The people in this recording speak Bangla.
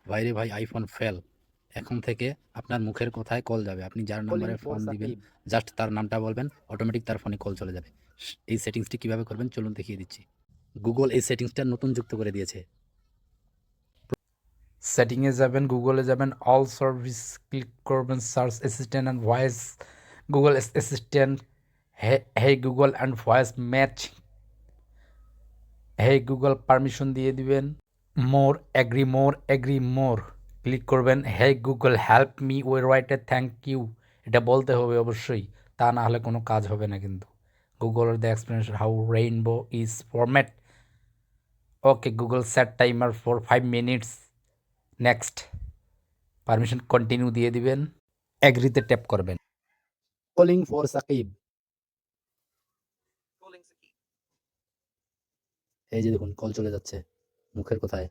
ভাইরে ভাই আইফোন ফেল, এখন থেকে আপনার মুখের কথায় কল যাবে। আপনি যার নাম্বারে ফোন দিবেন জাস্ট তার নামটা বলবেন, অটোমেটিক তার ফোনে কল চলে যাবে। এই সেটিংসটি কিভাবে করবেন চলুন দেখিয়ে দিচ্ছি। গুগল এই সেটিংসটা নতুন যুক্ত করে দিয়েছে। সেটিংয়ে যাবেন, গুগলে যাবেন, অল সার্ভিস ক্লিক করবেন, search assistant and voice, Google assistant, hey Google and voice match, hey Google permission দিয়ে দিবেন, মোর এগ্রি মোর ক্লিক করবেন, hey Google help me way রাইটে থ্যাংক ইউ, এটা বলতে হবে অবশ্যই, তা না হলে কোনো কাজ হবে না কিন্তু। গুগলের the explanation how rainbow is format, okay Google set timer for 5 minutes, next, permission continue দিয়ে দিবেন, অ্যাগ্রিতে ট্যাপ করবেন। কলিং ফর সাকিব, এই যে দেখুন কল চলে যাচ্ছে মুখের কথায়।